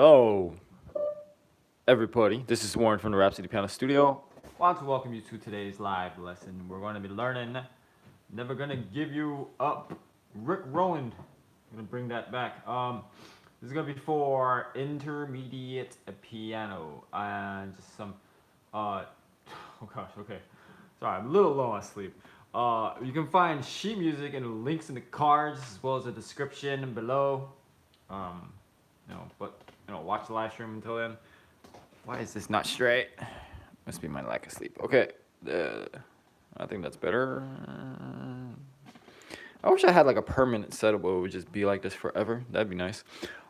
Hello, everybody. This is Warren from the Rhapsody Piano Studio. I want to welcome you to today's live lesson. We're going to be learning Never Gonna Give You Up, Rick Rowland. I'm going to bring that back. This is going to be for intermediate piano and just some, oh gosh, okay. Sorry, I'm a little low on sleep. You can find sheet music and the links in the cards as well as the description below. Watch the live stream until then. Why is this not straight? Must be my lack of sleep. Okay, I think that's better. I wish I had like a permanent setup where it would just be like this forever. That'd be nice.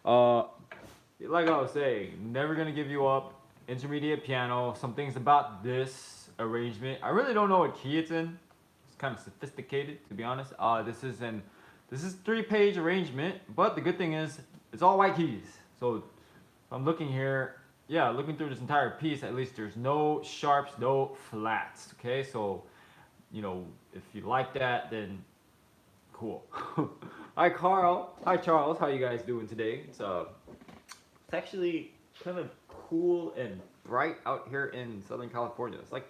Like I was saying, Never Gonna Give You Up, intermediate piano. Some things about this arrangement. I really don't know what key it's in. It's kind of sophisticated, to be honest. This is 3-page arrangement, but the good thing is it's all white keys. So if I'm looking here, looking through this entire piece, at least there's no sharps, no flats. Okay, so if you like that, then cool. Hi Carl. Hi Charles. How you guys doing today? It's actually kind of cool and bright out here in Southern California. It's like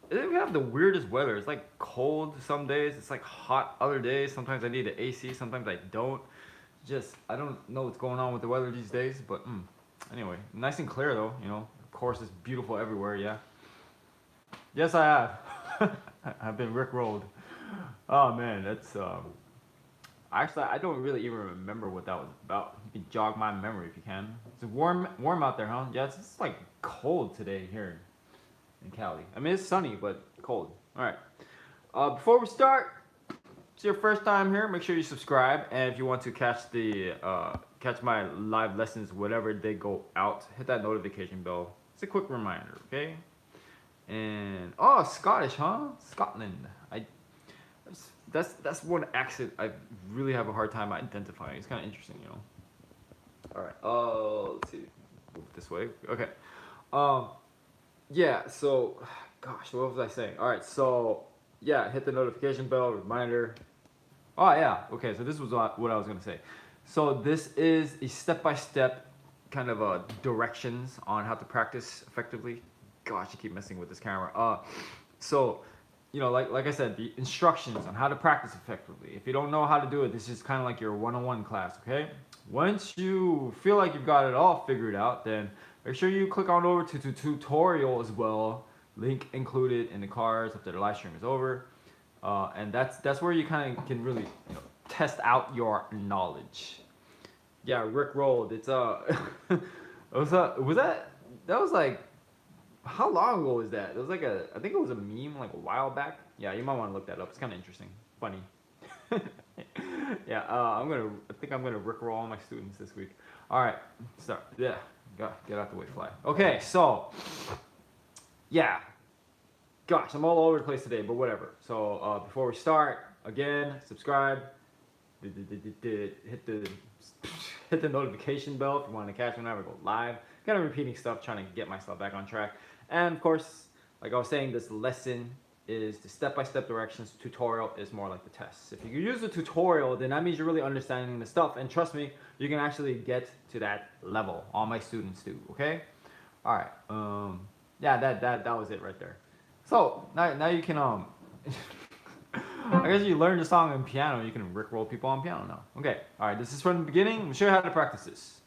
we have the weirdest weather. It's like cold some days. It's like hot other days. Sometimes I need an AC. Sometimes I don't. I don't know what's going on with the weather these days, but anyway, nice and clear though, of course it's beautiful everywhere, yeah. Yes, I have. I've been rickrolled. Oh man, that's, actually, I don't really even remember what that was about. You can jog my memory if you can. It's warm out there, huh? Yeah, it's like cold today here in Cali. I mean, it's sunny, but cold. All right, before we start, it's your first time here, make sure you subscribe, and if you want to catch my live lessons whenever they go out, hit that notification bell. It's a quick reminder, okay? And Scottish, huh? Scotland. That's one accent I really have a hard time identifying. It's kind of interesting, All right. Let's see. Move this way. Okay. Yeah. So, gosh, what was I saying? All right. So. Yeah, hit the notification bell, reminder. Oh yeah, okay, so this was what I was gonna say. So this is a step-by-step kind of directions on how to practice effectively. Gosh, I keep messing with this camera. So, like I said, the instructions on how to practice effectively. If you don't know how to do it, this is kind of like your one-on-one class, okay? Once you feel like you've got it all figured out, then make sure you click on over to tutorial as well. Link included in the cards after the live stream is over, and that's where you kind of can really test out your knowledge. Yeah, Rick rolled. It's was like, how long ago was that? It was like I think it was a meme like a while back. Yeah, you might want to look that up. It's kind of interesting, funny. Yeah, I think I'm gonna Rick roll all my students this week. All right, start. Yeah, get out the way, fly. Okay, so. Yeah, gosh, I'm all over the place today, but whatever. So before we start, again, subscribe, hit the notification bell if you want to catch whenever I go live. Kind of repeating stuff, trying to get myself back on track. And of course, like I was saying, this lesson is the step-by-step directions. Tutorial is more like the tests. If you use the tutorial, then that means you're really understanding the stuff. And trust me, you can actually get to that level. All my students do, okay? All right. Yeah, that was it right there. So now you can I guess you learned the song on piano, you can rickroll people on piano now. Okay, all right, this is from the beginning. I'm gonna show you how to practice this.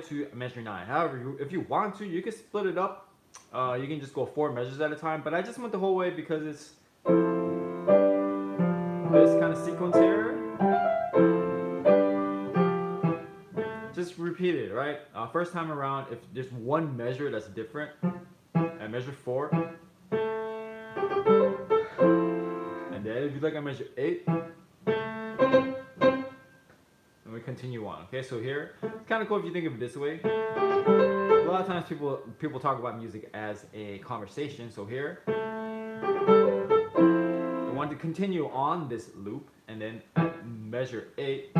To measure 9. However, if you want to, you can split it up. You can just go 4 measures at a time, but I just went the whole way because it's this kind of sequence here. Just repeat it, right? First time around, if there's one measure that's different, I measure 4. And then if you like, I measure 8. And we continue on. Okay, so here, it's kind of cool if you think of it this way. A lot of times people talk about music as a conversation. So here, I want to continue on this loop, and then at measure 8,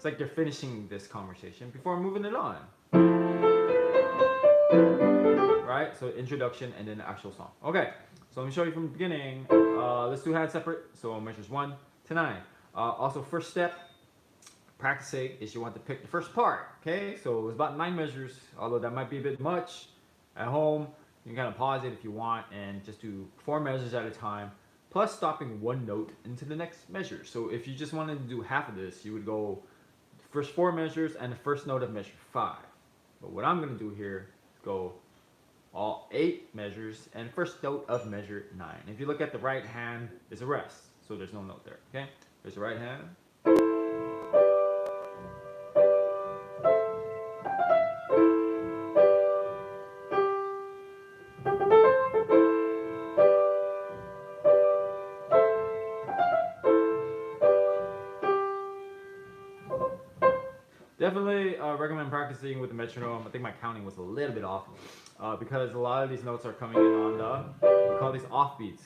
like they're finishing this conversation before moving it on. Right? So introduction and then the actual song. Okay, so let me show you from the beginning. Let's do hands separate. So measures 1 to 9. Also, first step, practicing, is you want to pick the first part. Okay, so it's about 9 measures, although that might be a bit much. At home, you can kind of pause it if you want and just do 4 measures at a time, plus stopping one note into the next measure. So if you just wanted to do half of this, you would go first 4 measures and the first note of measure 5. But what I'm going to do here is go all 8 measures and first note of measure 9. If you look at the right hand, it's a rest, so there's no note there. Okay, there's the right hand. Definitely recommend practicing with the metronome. I think my counting was a little bit off because a lot of these notes are coming in on the, we call these offbeats.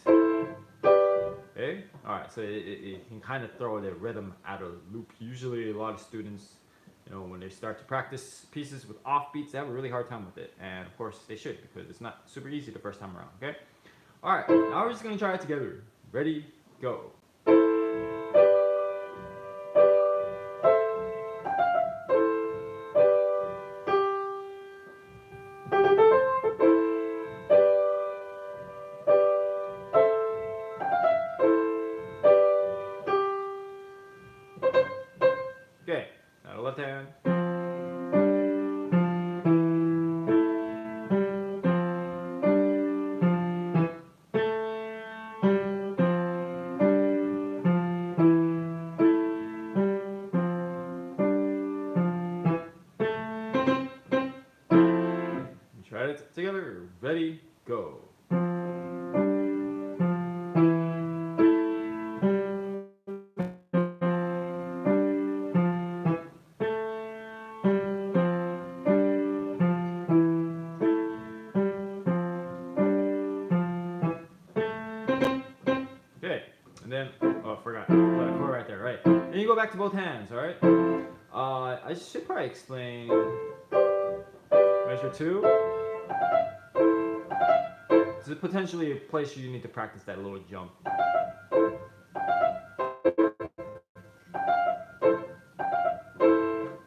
Okay, all right, so it can kind of throw the rhythm out of loop. Usually a lot of students, you know, when they start to practice pieces with offbeats, they have a really hard time with it. And of course they should, because it's not super easy the first time around, okay? All right, now we're just gonna try it together. Ready, go. Okay, now the left hand. Try it together. Ready, go. Okay, and then, oh, I forgot. Four right there, right. Then you go back to both hands, all right? I should probably explain measure 2. This is potentially a place you need to practice that little jump.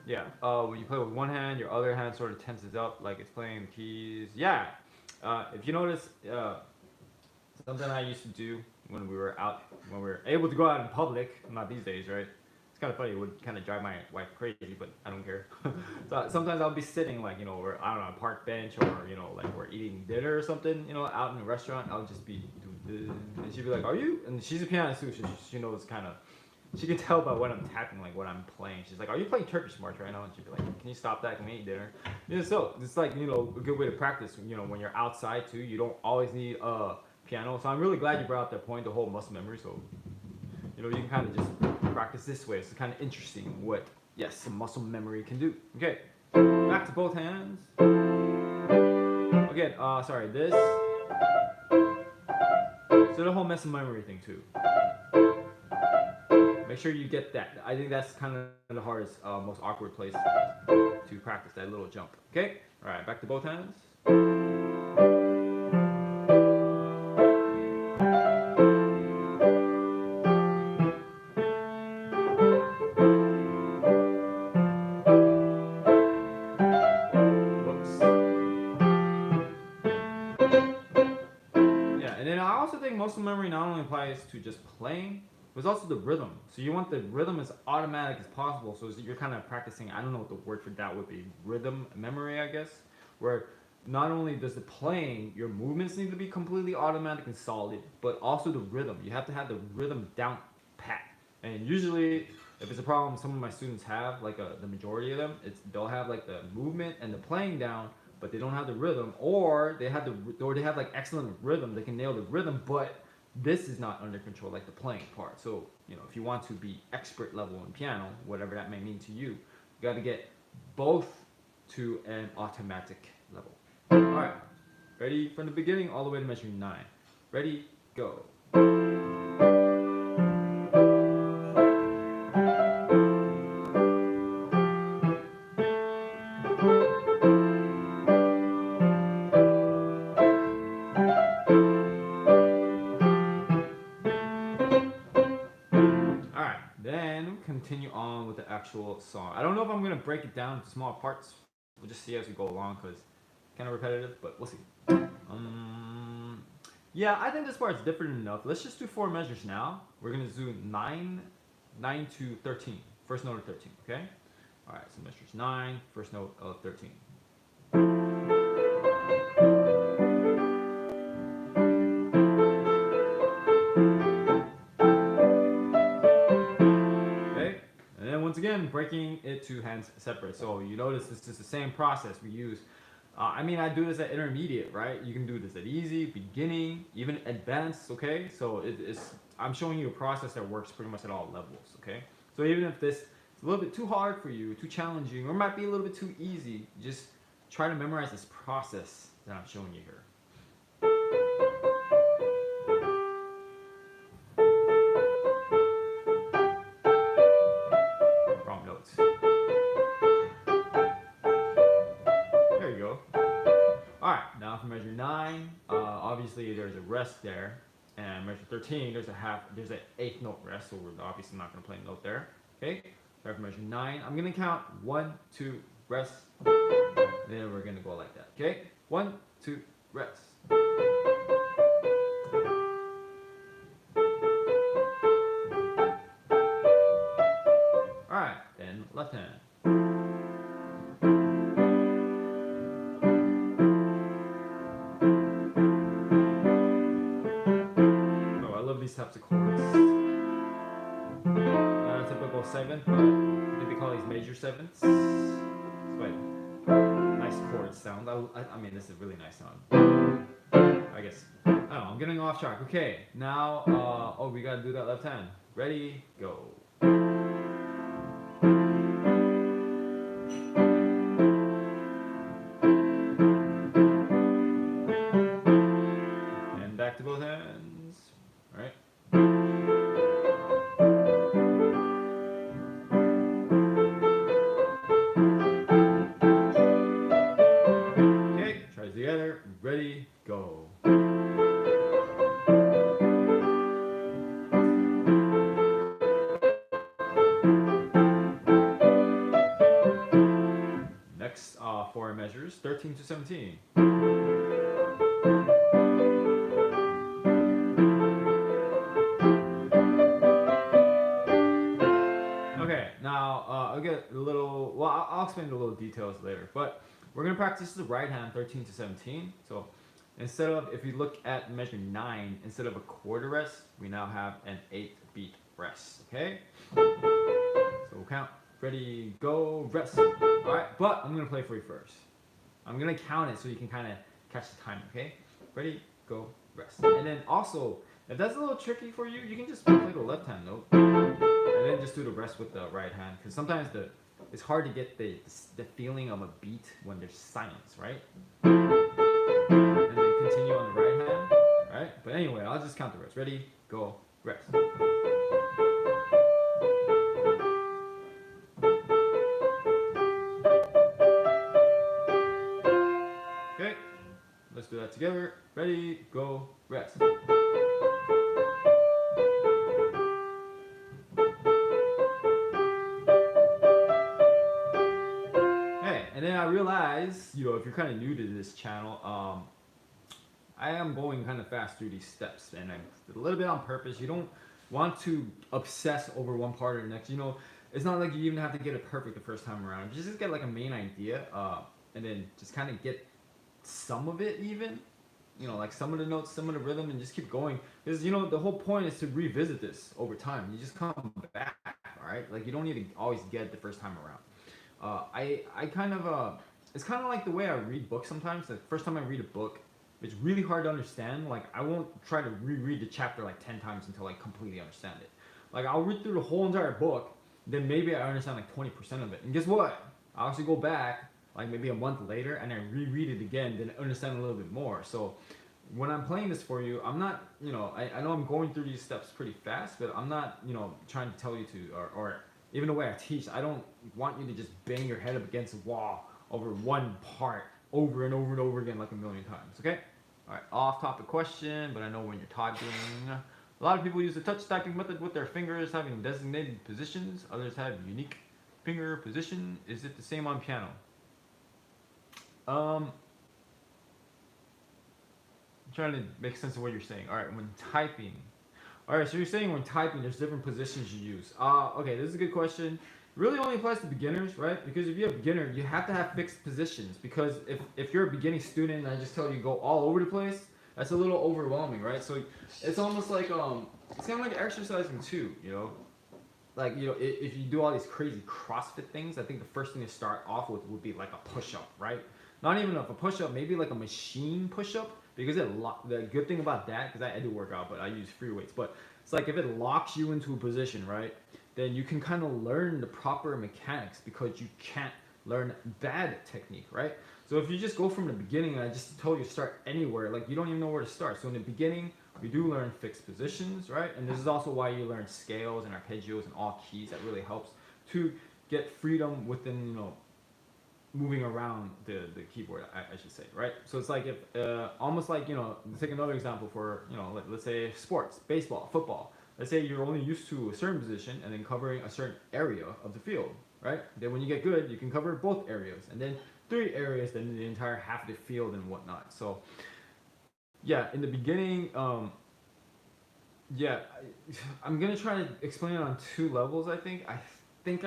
Yeah, when you play with one hand, your other hand sort of tenses up like it's playing the keys. Yeah, if you notice, something I used to do when we were out, when we were able to go out in public, not these days, right? It's kind of funny, it would kind of drive my wife crazy, but I don't care. So sometimes I'll be sitting like, you know, or I don't know, a park bench, or, you know, like we're eating dinner or something, you know, out in a restaurant. I'll just be doing this, and she'd be like, are you? And she's a pianist too, so she knows kind of, she can tell by what I'm tapping, like what I'm playing. She's like, are you playing Turkish march right now? And she'd be like, can you stop that? Can we eat dinner? You know, so it's like, you know, a good way to practice, you know, when you're outside too. You don't always need a piano. So I'm really glad you brought up that point, the whole muscle memory. So, you know, you can kind of just practice this way. It's kind of interesting what, yes, some muscle memory can do. Okay, back to both hands. Again, sorry, this. So the whole muscle memory thing too. Make sure you get that. I think that's kind of the hardest, most awkward place to practice that little jump. Okay? All right, back to both hands. Muscle memory not only applies to just playing, but it's also the rhythm. So you want the rhythm as automatic as possible. So you're kind of practicing, I don't know what the word for that would be, rhythm memory, I guess, where not only does the playing, your movements need to be completely automatic and solid, but also the rhythm. You have to have the rhythm down pat. And usually, if it's a problem some of my students have, like the majority of them, they'll have like the movement and the playing down, but they don't have the rhythm, or they have like excellent rhythm, they can nail the rhythm, but this is not under control, like the playing part. So, you know, if you want to be expert level in piano, whatever that may mean to you, you got to get both to an automatic level. All right, ready from the beginning all the way to measure 9. Ready, go. continue on with the actual song. I don't know if I'm gonna break it down into small parts. We'll just see as we go along because kind of repetitive, but we'll see. Yeah, I think this part's different enough. Let's just do 4 measures now. We're gonna do 9 to 13. First note of 13, okay? All right, so measures 9, first note of 13. Okay, and then once again, breaking it to hands separate. So you notice this is the same process we use. I mean, I do this at intermediate, right? You can do this at easy, beginning, even advanced, okay? So I'm showing you a process that works pretty much at all levels, okay? So even if this is a little bit too hard for you, too challenging, or might be a little bit too easy, just try to memorize this process that I'm showing you here. Wrong notes. There you go. Alright, now for measure 9, obviously there's a rest there. And measure 13, there's an 8th note rest, so we're obviously not going to play a note there. Okay? So for measure 9, I'm going to count 1, 2, rest. Then we're going to go like that. Okay? 1, 2, rest. Alright, then left hand. These types of chords. Not a typical 7th, but maybe call these major 7ths. But nice chord sound. I mean, this is a really nice sound. I guess. I don't know. I'm getting off track. Okay, now, oh, we gotta do that left hand. Ready, go. And back to both hands. Alright. Okay, try it together. Ready, go. Next, 4 measures, 13 to 17. I'll get a little, well, I'll explain the little details later, but we're going to practice the right hand 13 to 17. So instead of, if you look at measure 9, instead of a quarter rest, we now have an 8th beat rest, okay? So we'll count, ready, go, rest. Alright, but I'm going to play for you first. I'm going to count it so you can kind of catch the time, okay? Ready, go, rest. And then also, if that's a little tricky for you, you can just play the left hand note. And then just do the rest with the right hand, because sometimes it's hard to get the feeling of a beat when there's silence, right? And then continue on the right hand, right? But anyway, I'll just count the rest. Ready, go, rest. Okay, let's do that together. Ready, go, rest. And then I realized, you know, if you're kind of new to this channel, I am going kind of fast through these steps, and I did a little bit on purpose. You don't want to obsess over one part or the next. You know, it's not like you even have to get it perfect the first time around. You just get like a main idea, and then just kind of get some of it even. You know, like some of the notes, some of the rhythm, and just keep going. Because, you know, the whole point is to revisit this over time. You just come back, all right? Like, you don't need to always get it the first time around. I kind of, it's kind of like the way I read books sometimes. The first time I read a book, it's really hard to understand. Like, I won't try to reread the chapter like 10 times until I completely understand it. Like, I'll read through the whole entire book, then maybe I understand like 20% of it. And guess what? I'll actually go back, like maybe a month later, and I reread it again, then understand a little bit more. So when I'm playing this for you, I'm not, you know, I know I'm going through these steps pretty fast, but I'm not, you know, trying to tell you to, or even the way I teach, I don't want you to just bang your head up against a wall over one part over and over and over again like a million times, okay? All right, off-topic question, but I know when you're talking. A lot of people use the touch typing method with their fingers having designated positions. Others have unique finger position. Is it the same on piano? I'm trying to make sense of what you're saying. All right, when typing. All right, so you're saying when typing, there's different positions you use. Okay, this is a good question. Really only applies to beginners, right? Because if you're a beginner, you have to have fixed positions. Because if you're a beginning student and I just tell you go all over the place, that's a little overwhelming, right? So it's almost like it's kind of like exercising too, you know. Like if you do all these crazy CrossFit things, I think the first thing to start off with would be like a push-up, right? Not even a push-up, maybe like a machine push-up, because the good thing about that, because I do work out, but I use free weights, but it's like if it locks you into a position, right, then you can kind of learn the proper mechanics because you can't learn bad technique, right? So if you just go from the beginning and I just told you to start anywhere, like you don't even know where to start. So in the beginning, we do learn fixed positions, right? And this is also why you learn scales and arpeggios and all keys. That really helps to get freedom within, moving around the keyboard, I should say, right? So it's like if almost like, take another example for, let's say sports, baseball, football. Let's say you're only used to a certain position and then covering a certain area of the field, right? Then when you get good, you can cover both areas, and then 3 areas, then the entire half of the field and whatnot. So yeah, in the beginning, yeah, I'm gonna try to explain it on 2 levels. I think I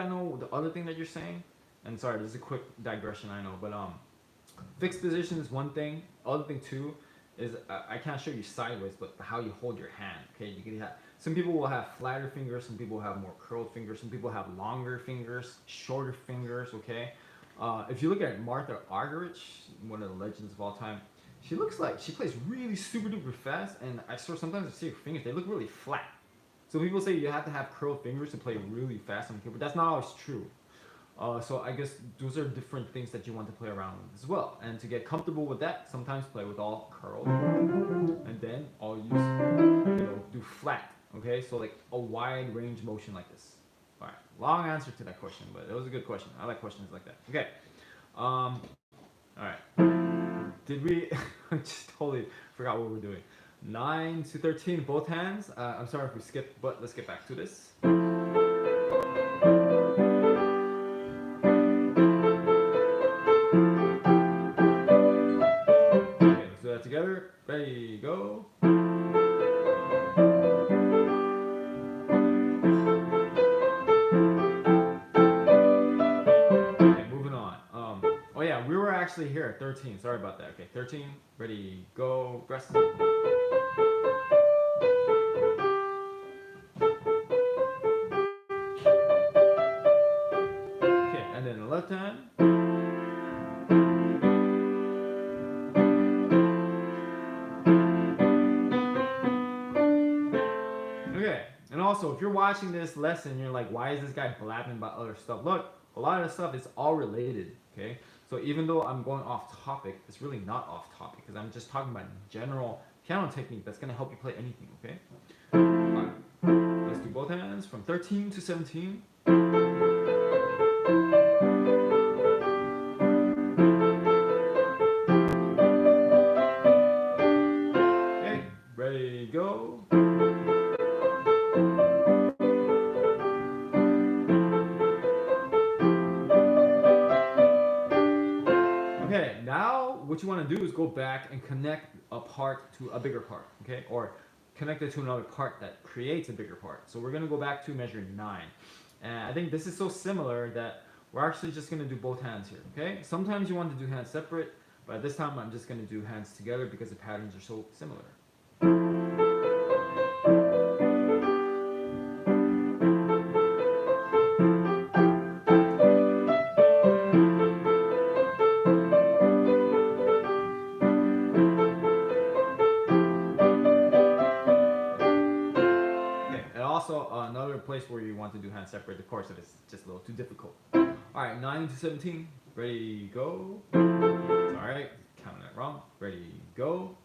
know the other thing that you're saying. And sorry, this is a quick digression, I know, but fixed position is one thing. Other thing too is I can't show you sideways, but how you hold your hand. Okay, you can have some people will have flatter fingers, some people have more curled fingers, some people have longer fingers, shorter fingers. Okay, if you look at Martha Argerich, one of the legends of all time, she looks like she plays really super duper fast, and sometimes I see her fingers, they look really flat. So people say you have to have curled fingers to play really fast on the keyboard. That's not always true. So I guess those are different things that you want to play around with as well. And to get comfortable with that, sometimes play with all curled, and then I'll use, do flat. Okay, so like a wide range motion like this. All right, long answer to that question, but it was a good question. I like questions like that. Okay, all right. Did we? I just totally forgot what we're doing. 9 to 13, both hands. I'm sorry if we skipped, but let's get back to this. Together, ready, go. Okay, moving on. Oh yeah, we were actually here at 13. Sorry about that. Okay, 13, ready, go, rest. Okay, and then the left hand. Also, if you're watching this lesson, you're like, why is this guy blabbing about other stuff? Look, a lot of the stuff is all related, okay? So even though I'm going off topic, it's really not off topic because I'm just talking about general piano technique that's going to help you play anything, okay? All right, let's do both hands from 13 to 17. Okay, ready, go. What you want to do is go back and connect a part to a bigger part, okay? Or connect it to another part that creates a bigger part. So we're going to go back to measure 9. And I think this is so similar that we're actually just going to do both hands here, okay? Sometimes you want to do hands separate, but at this time I'm just going to do hands together because the patterns are so similar. Another place where you want to do hands separate, of course, if it's just a little too difficult. All right, 9 to 17, ready, go. All right, counting that wrong. Ready, go.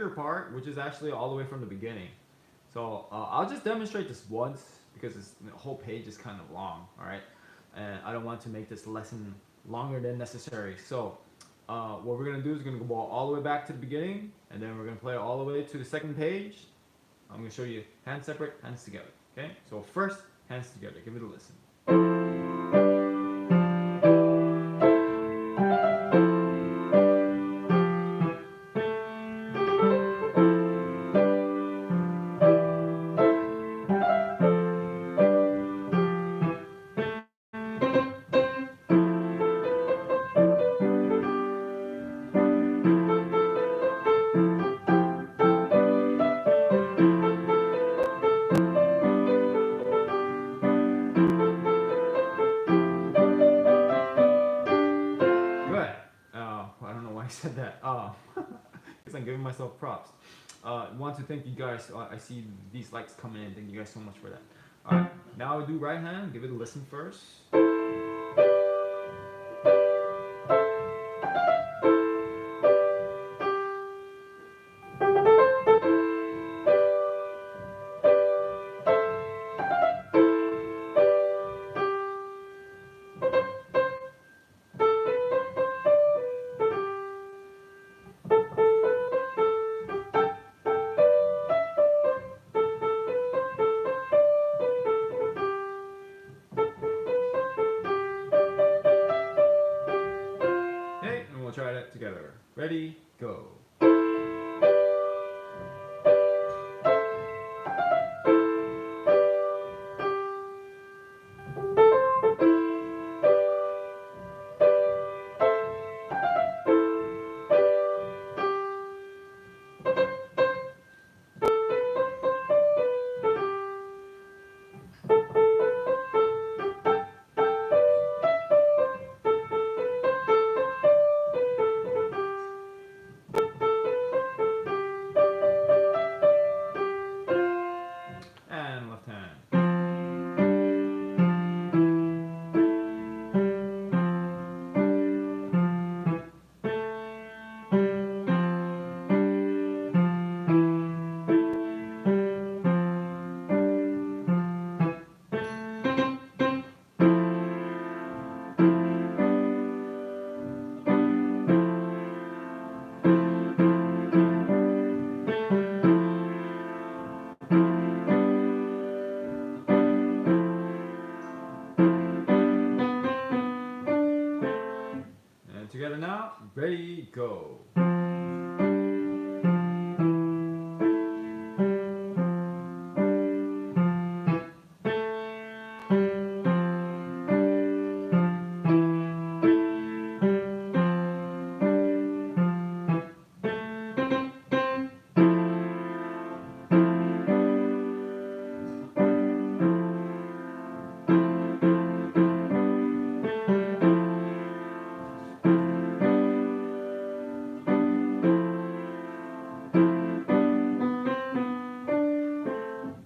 easier part, which is actually all the way from the beginning. So I'll just demonstrate this once because the whole page is kind of long, all right? And I don't want to make this lesson longer than necessary. So what we're gonna do is we're gonna go all the way back to the beginning, and then we're gonna play all the way to the second page. I'm gonna show you hands separate, hands together. Okay? So first, hands together. Give it a listen. I don't know why I said that. Because I'm giving myself props. Want to thank you guys. I see these likes coming in. Thank you guys so much for that. All right, now I'll do right hand. Give it a listen first. Try that together. Ready, go. And left hand. Together now, ready, go.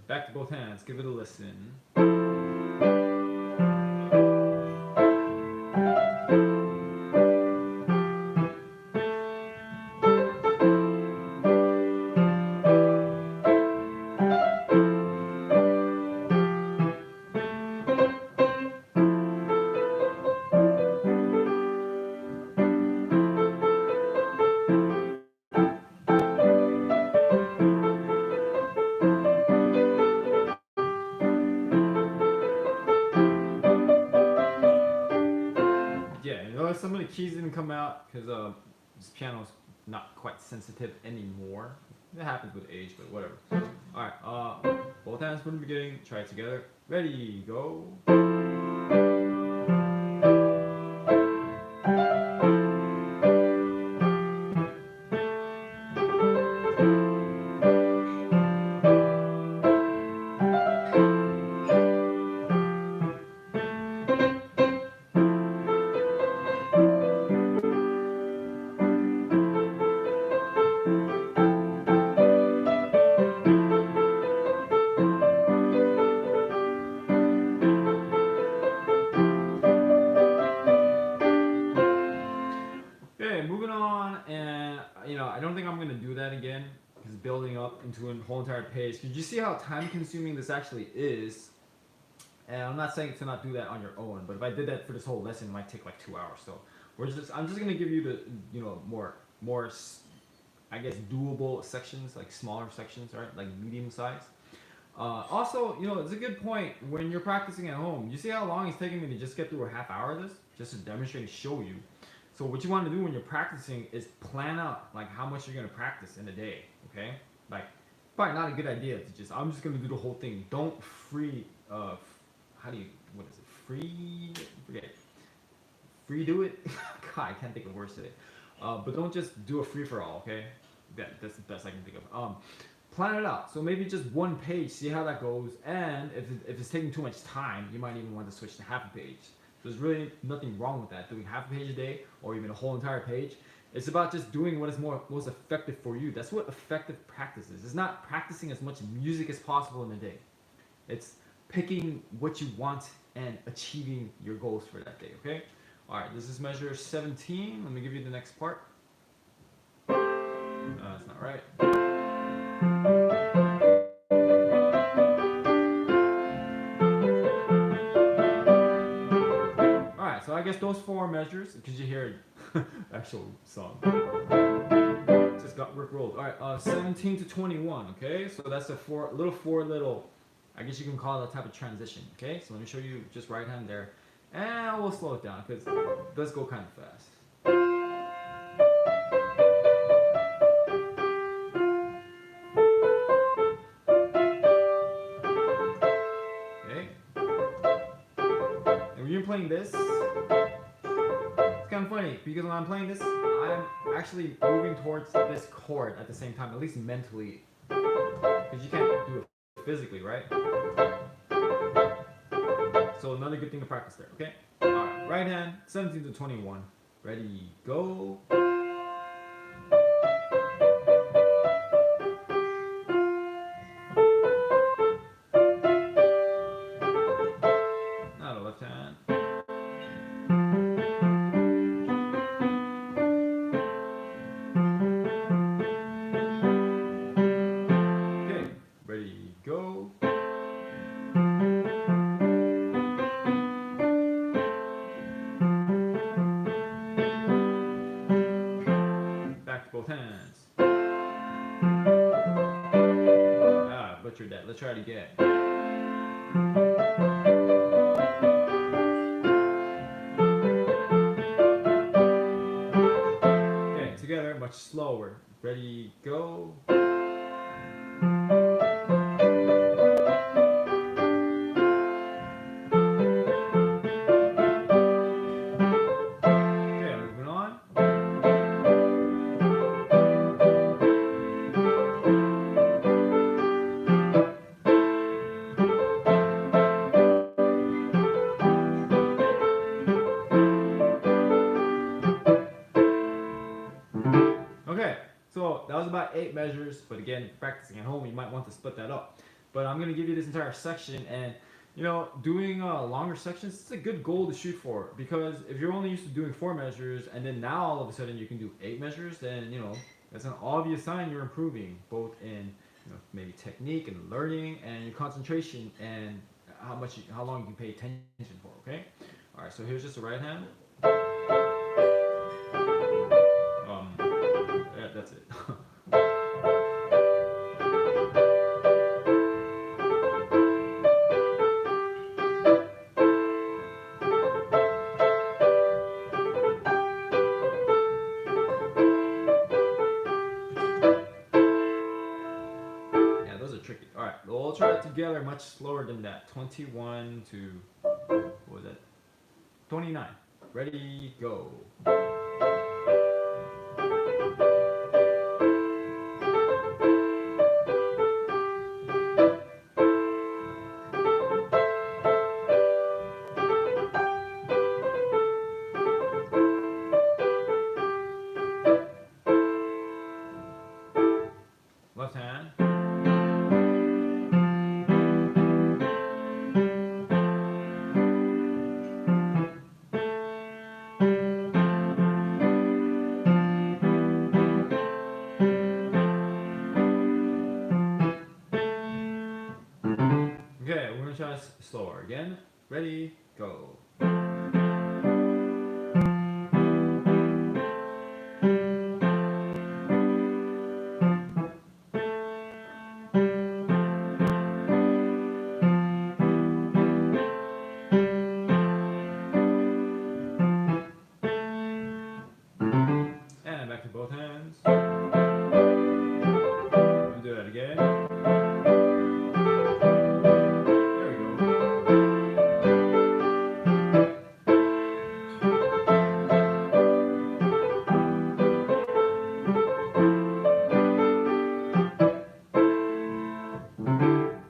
Back to both hands, give it a listen. Some of the keys didn't come out because this piano's not quite sensitive anymore. It happens with age, but whatever. Alright, both hands from the beginning, try it together. Ready, go. It's building up into a whole entire page. Did you see how time consuming this actually is? And I'm not saying to not do that on your own, but if I did that for this whole lesson, it might take like 2 hours. So I'm just gonna give you the, more, I guess, doable sections, like smaller sections, right? Like medium size. Also, it's a good point when you're practicing at home. You see how long it's taking me to just get through a half hour of this, just to demonstrate and show you. So what you want to do when you're practicing is plan out like how much you're gonna practice in a day. Okay, like probably not a good idea to just I'm just gonna do the whole thing. Don't free how do you what is it free forget it. Free do it. God, I can't think of words today. But don't just do a free for all. Okay, that's the best I can think of. Plan it out. So maybe just one page, see how that goes, and if it's taking too much time, you might even want to switch to half a page. There's really nothing wrong with that. Doing half a page a day or even a whole entire page. It's about just doing what is most effective for you. That's what effective practice is. It's not practicing as much music as possible in a day. It's picking what you want and achieving your goals for that day, okay? All right, this is measure 17. Let me give you the next part. That's not right. So I guess those 4 measures, because you hear actual song, just got rickrolled. All right, 17 to 21. Okay, so that's a four little. I guess you can call it a type of transition. Okay, so let me show you just right hand there, and we'll slow it down because it does go kind of fast. Okay, and when you're playing this. It's kind of funny because when I'm playing this, I'm actually moving towards this chord at the same time, at least mentally, because you can't do it physically, right? So another good thing to practice there, okay? All right, right hand, 17 to 21. Ready, go. Now the left hand. Go. Back to both hands. Butchered that. Let's try it again. Okay, together, much slower. Ready, go. So that was about 8 measures, but again, practicing at home, you might want to split that up. But I'm going to give you this entire section, and doing longer sections, it's a good goal to shoot for, because if you're only used to doing 4 measures, and then now all of a sudden you can do 8 measures, then that's an obvious sign you're improving, both in maybe technique and learning, and your concentration, and how long you can pay attention for. Okay, all right. So here's just the right hand. Yeah, that's it. Yeah, those are tricky. All right, we'll try it together much slower than that. 21 to, what was that? 29. Ready, go. Left hand. gonna try slower again. Ready, go. And back to both hands. We'll do that again. There we go.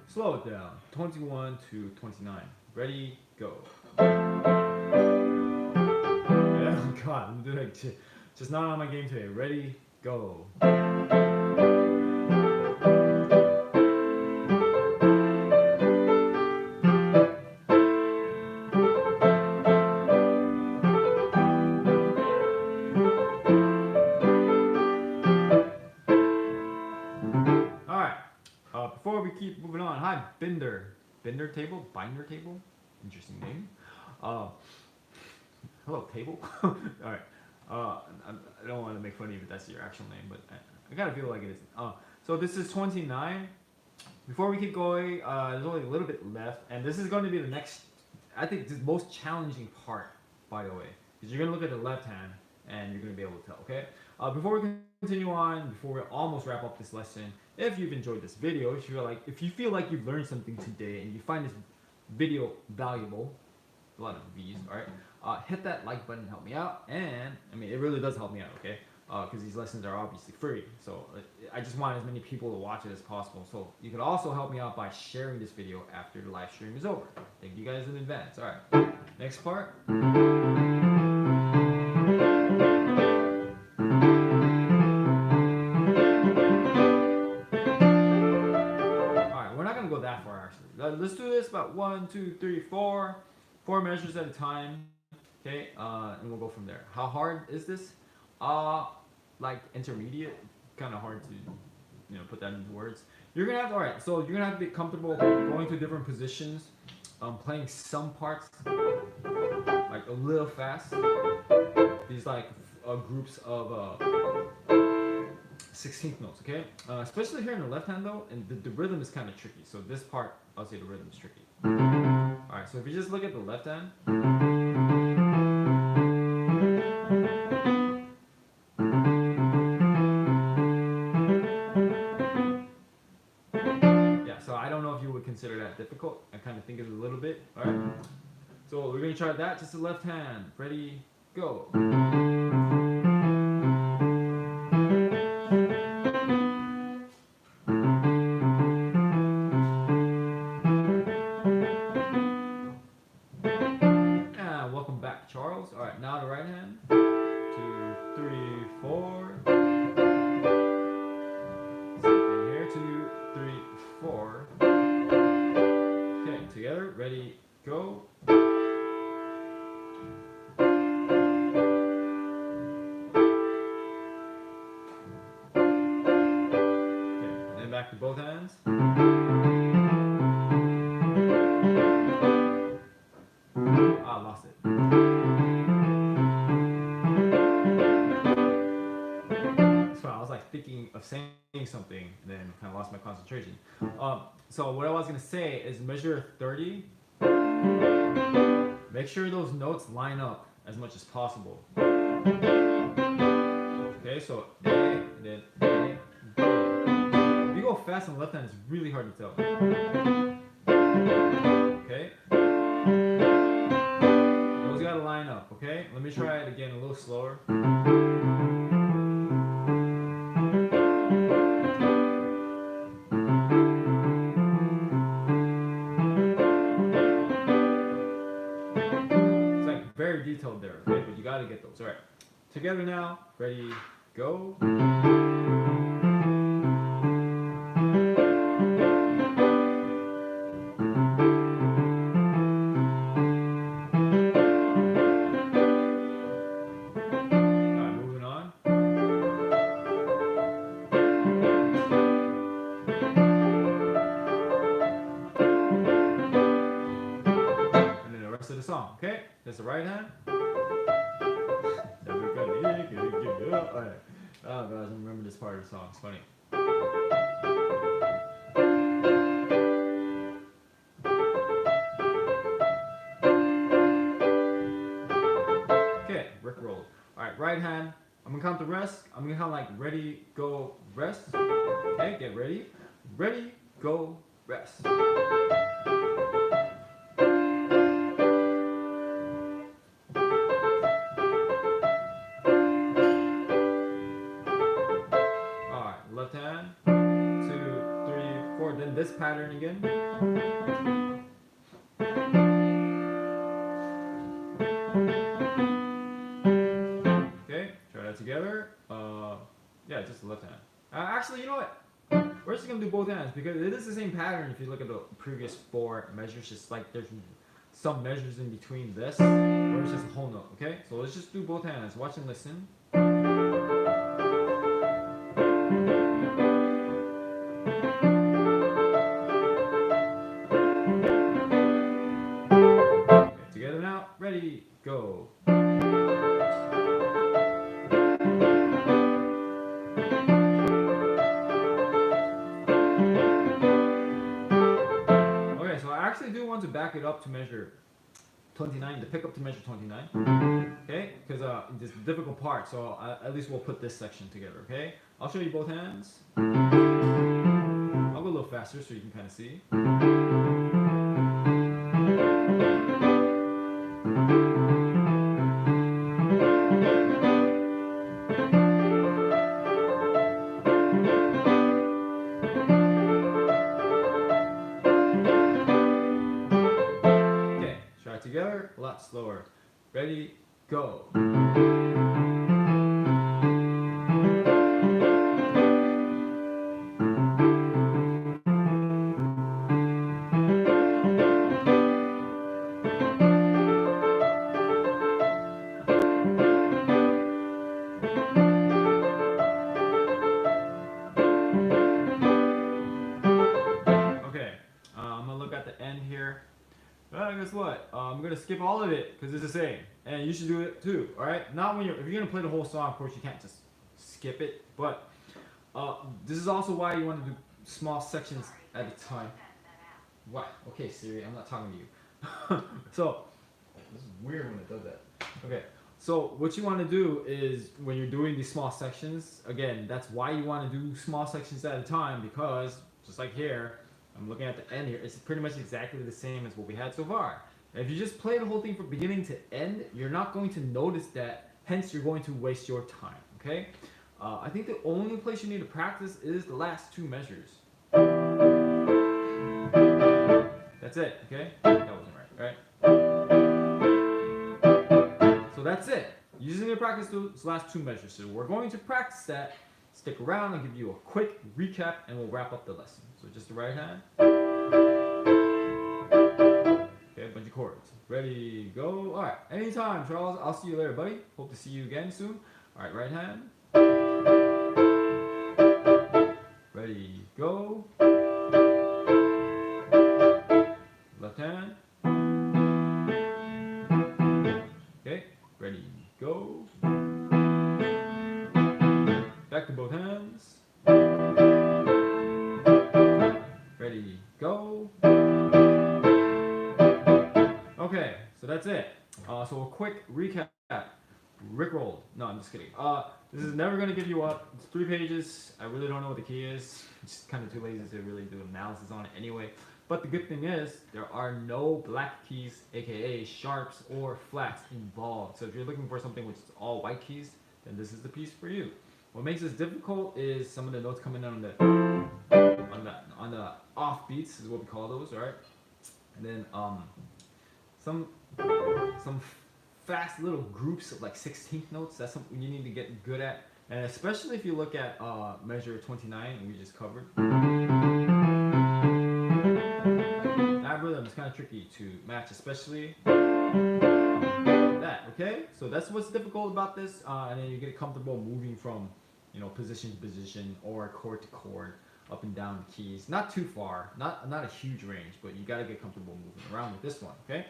Slow it down. 21 to 29. Ready, go. Oh god, I'm doing just not on my game today. Ready, go. Alright. Before we keep moving on, hi Binder. Binder table? Binder table? Interesting name. Hello, table. Alright. I don't want to make fun of you if that's your actual name, but I gotta feel like it is. So this is 29. Before we keep going, there's only a little bit left, and this is going to be the next, I think, the most challenging part, by the way, because you're going to look at the left hand, and you're going to be able to tell, okay? Before we continue on, before we almost wrap up this lesson, if you've enjoyed this video, if you feel like you've learned something today, and you find this video valuable, a lot of V's, alright? Hit that like button to help me out, and I mean it really does help me out, okay? Because these lessons are obviously free, so I just want as many people to watch it as possible. So you can also help me out by sharing this video after the live stream is over. Thank you guys in advance. All right, next part. All right, we're not gonna go that far actually. Let's do this about 1, 2, 3, 4 measures at a time. Okay, and we'll go from there. How hard is this? Like intermediate, kind of hard to, put that into words. You're gonna have to, alright, so you're gonna have to be comfortable going to different positions, playing some parts, like a little fast. These like groups of 16th notes, okay? Especially here in the left hand though, and the rhythm is kind of tricky. So this part, I'll say the rhythm is tricky. Alright, so if you just look at the left hand, consider that difficult. I kind of think it's a little bit. All right. So we're gonna try that. Just the left hand. Ready, go. And welcome back, Charles. All right. Now the right hand. 2, 3, 4. Same thing here. 2, 3, 4. Together, ready, go. Okay, then back to both hands. I lost it. So I was like thinking of saying something, and then kind of lost my concentration. So what I was gonna say is measure 30. Make sure those notes line up as much as possible. Okay, so A, and then A, B. If you go fast on the left hand, it's really hard to tell. Okay? Those gotta line up, okay? Let me try it again a little slower. Very detailed there, okay? But you gotta get those. Alright. Together now. Ready, go. Alright, moving on. right hand. Never gonna give you up. All right. Oh guys, I remember this part of the song. It's funny. Okay, Rick rolled. All right, right hand. I'm gonna count the rest. I'm gonna count like ready, go, rest. Okay, get ready. Ready, go, rest. Alright, left hand. 2, 3, 4. Then this pattern again. Okay, try that together. Yeah, just the left hand. Actually, you know what? We're just gonna do both hands because it is the same pattern if you look at the previous 4 measures. Just like there's some measures in between this, where it's just a whole note. Okay, so let's just do both hands. Watch and listen. Okay, together now. Ready, go. I do want to back it up to measure 29, to pick up to measure 29, okay, because this is the difficult part, so at least we'll put this section together, okay. I'll show you both hands. I'll go a little faster so you can kind of see. Together, a lot slower. Ready, go. Okay, I'm gonna look at the end here. Guess what? I'm gonna skip all of it because it's the same, and you should do it too. All right? Not when if you're gonna play the whole song, of course you can't just skip it. But this is also why you want to do small sections at a time. What? Okay, Siri, I'm not talking to you. So this is weird when it does that. Okay. So what you want to do is when you're doing these small sections, again, that's why you want to do small sections at a time because just like here. I'm looking at the end here. It's pretty much exactly the same as what we had so far. If you just play the whole thing from beginning to end, you're not going to notice that. Hence, you're going to waste your time. Okay? I think the only place you need to practice is the last 2 measures. That's it. Okay? That wasn't right. Right? So that's it. You just need to practice those last 2 measures. So we're going to practice that. Stick around. I'll give you a quick recap, and we'll wrap up the lesson. So just the right hand. Okay, a bunch of chords. Ready, go. All right, anytime, Charles. I'll see you later, buddy. Hope to see you again soon. All right, right hand. Ready, go. Left hand. Okay, ready, go. Back to both hands. Ready, go. Okay, so that's it. So a quick recap. Rickrolled. No, I'm just kidding. This is never gonna give you up. It's 3 pages. I really don't know what the key is. I'm just kind of too lazy to really do analysis on it anyway. But the good thing is there are no black keys, aka sharps or flats involved. So if you're looking for something which is all white keys, then this is the piece for you. What makes this difficult is some of the notes coming on the off beats is what we call those, right? And then some fast little groups of like 16th notes. That's something you need to get good at, and especially if you look at measure 29 we just covered. That rhythm is kind of tricky to match, especially that. Okay, so that's what's difficult about this, and then you get comfortable moving from position to position or chord to chord, up and down the keys. Not too far, not a huge range, but you got to get comfortable moving around with this one. Okay.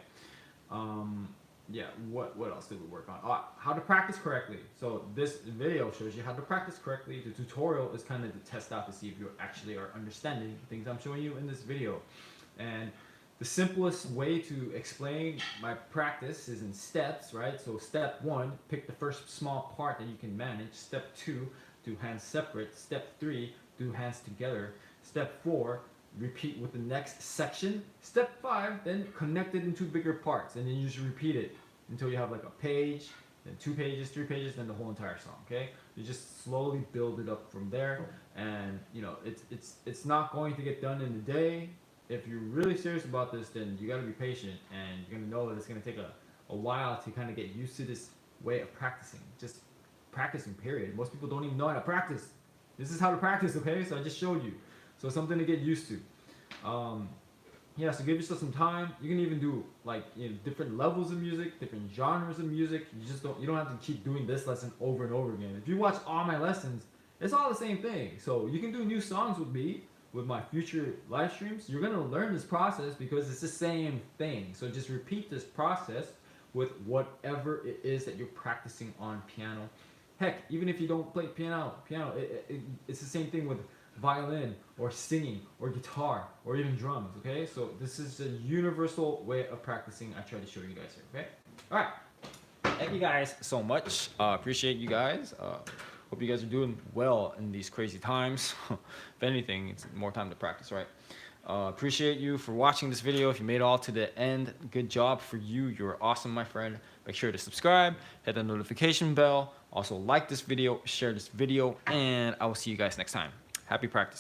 yeah, what else did we work on? How to practice correctly. So this video shows you how to practice correctly. The tutorial is kind of to test out to see if you actually are understanding things I'm showing you in this video. And the simplest way to explain my practice is in steps, right? So step 1, pick the first small part that you can manage. Step 2, do hands separate. Step 3, do hands together. Step 4, repeat with the next section. Step 5, then connect it into bigger parts, and then you just repeat it until you have like a page, then 2 pages, 3 pages, then the whole entire song. Okay, you just slowly build it up from there, and you know it's not going to get done in a day. If you're really serious about this, then you got to be patient, and you're gonna know that it's gonna take a while to kind of get used to this way of practicing. Just practicing, period. Most people don't even know how to practice. This is how to practice, okay? So I just showed you. So something to get used to. Yeah, so give yourself some time. You can even do like, you know, different levels of music, different genres of music. You don't have to keep doing this lesson over and over again. If you watch all my lessons, it's all the same thing. So you can do new songs with me, with my future live streams. You're gonna learn this process because it's the same thing. So just repeat this process with whatever it is that you're practicing on piano. Heck, even if you don't play piano, it's the same thing with violin or singing or guitar or even drums. Okay, so this is a universal way of practicing. I try to show you guys here. Okay, all right, thank you guys so much. Appreciate you guys. Hope you guys are doing well in these crazy times. If anything, it's more time to practice, right? Appreciate you for watching this video. If you made it all to the end, good job for you. You're awesome, my friend. Make sure to subscribe, hit the notification bell. Also like this video, share this video, and I will see you guys next time. Happy practice.